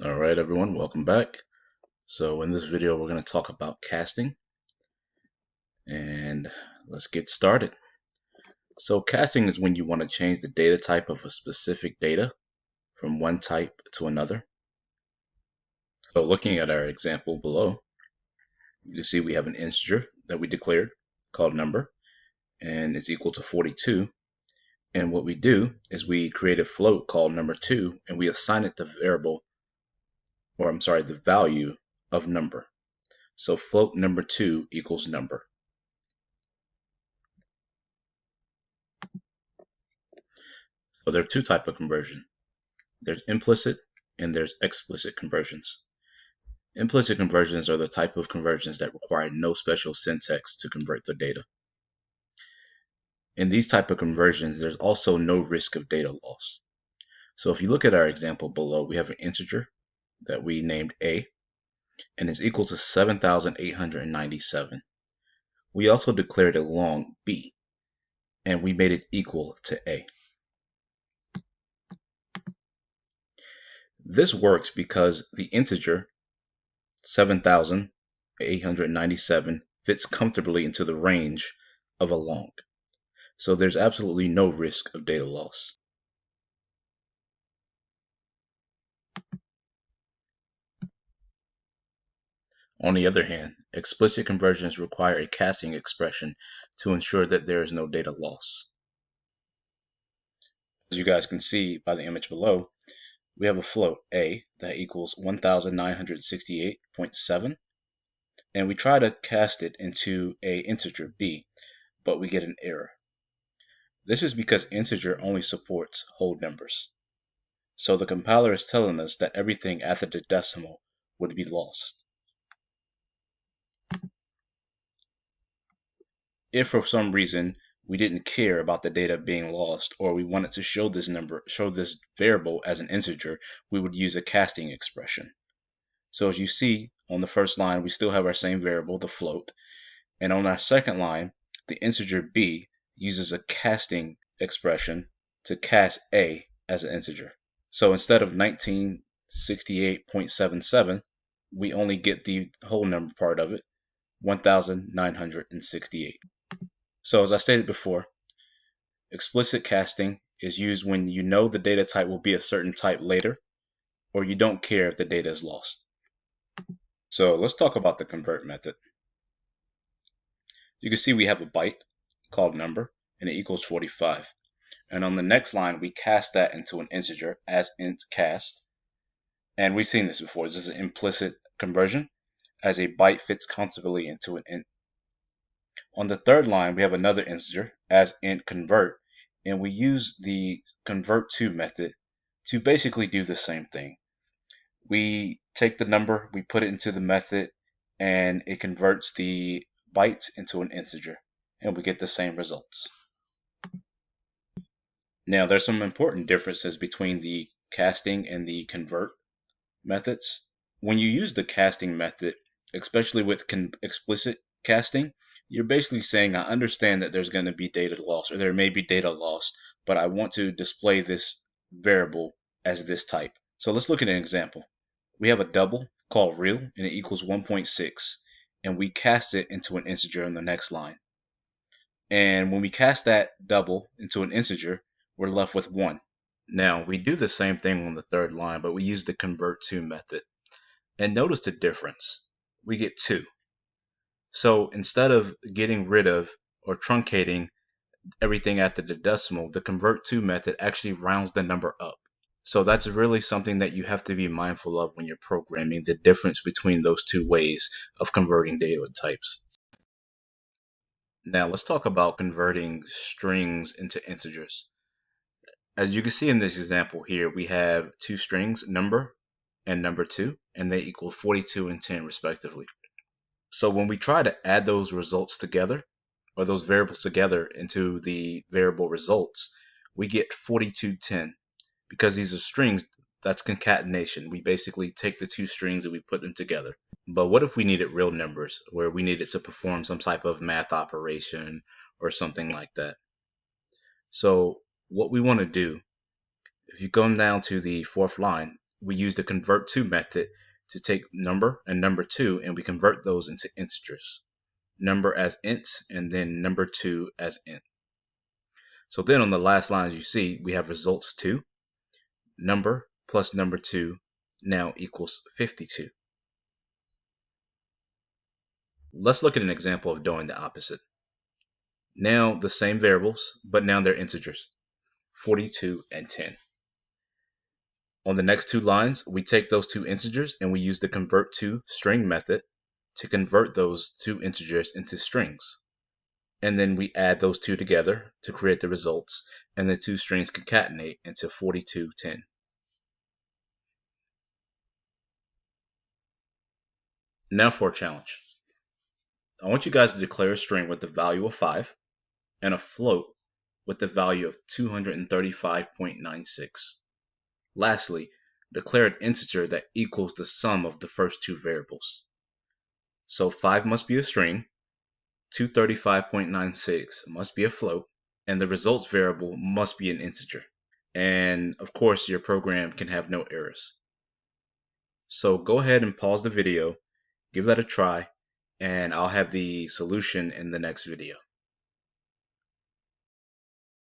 All right, everyone, welcome back. So in this video, we're going to talk about casting, and let's get started. So casting is when you want to change the data type of a specific data from one type to another. So looking at our example below, you can see we have an integer that we declared called number, and it's equal to 42. And what we do is we create a float called number2, and we assign it the the value of number. So float number2 equals number. So there are two types of conversion. There's implicit and there's explicit conversions. Implicit conversions are the type of conversions that require no special syntax to convert the data. In these type of conversions, there's also no risk of data loss. So if you look at our example below, we have an integer that we named A, and it's equal to 7,897. We also declared a long B, and we made it equal to A. This works because the integer 7,897 fits comfortably into the range of a long. So there's absolutely no risk of data loss. On the other hand, explicit conversions require a casting expression to ensure that there is no data loss. As you guys can see by the image below, we have a float A that equals 1968.7, and we try to cast it into an integer B, but we get an error. This is because integer only supports whole numbers. So the compiler is telling us that everything after the decimal would be lost. If for some reason we didn't care about the data being lost, or we wanted to show this variable as an integer, we would use a casting expression. So as you see on the first line, we still have our same variable, the float, and on our second line, the integer B uses a casting expression to cast A as an integer. So instead of 1968.77, we only get the whole number part of it, 1968. So as I stated before, explicit casting is used when you know the data type will be a certain type later, or you don't care if the data is lost. So let's talk about the convert method. You can see we have a byte called number, and it equals 45. And on the next line, we cast that into an integer as int cast. And we've seen this before. This is an implicit conversion, as a byte fits comfortably into an int. On the third line, we have another integer as int convert, and we use the convert to method to basically do the same thing. We take the number, we put it into the method, and it converts the bytes into an integer, and we get the same results. Now, there's some important differences between the casting and the convert methods. When you use the casting method, especially with explicit casting, you're basically saying, I understand that there's going to be data loss, or there may be data loss, but I want to display this variable as this type. So let's look at an example. We have a double called real, and it equals 1.6, and we cast it into an integer in the next line. And when we cast that double into an integer, we're left with 1. Now, we do the same thing on the third line, but we use the convert to method. And notice the difference. We get 2. So instead of getting rid of or truncating everything after the decimal, the convert to method actually rounds the number up. So that's really something that you have to be mindful of when you're programming, the difference between those two ways of converting data types. Now let's talk about converting strings into integers. As you can see in this example here, we have two strings, number and number2, and they equal 42 and 10 respectively. So when we try to add those results together, or those variables together into the variable results, we get 4210. Because these are strings, that's concatenation. We basically take the two strings and we put them together. But what if we needed real numbers, where we needed to perform some type of math operation or something like that? So what we want to do, if you come down to the fourth line, we use the convert to method to take number and number 2 and we convert those into integers. Number as int and then number 2 as int. So then on the last line, as you see, we have results 2. Number plus number 2 now equals 52. Let's look at an example of doing the opposite. Now the same variables, but now they're integers, 42 and 10. On the next two lines, we take those two integers and we use the convert to string method to convert those two integers into strings. And then we add those two together to create the results, and the two strings concatenate into 4210. Now for a challenge. I want you guys to declare a string with the value of 5 and a float with the value of 235.96. Lastly, declare an integer that equals the sum of the first two variables. So 5 must be a string, 235.96 must be a float, and the results variable must be an integer. And of course, your program can have no errors. So go ahead and pause the video, give that a try, and I'll have the solution in the next video.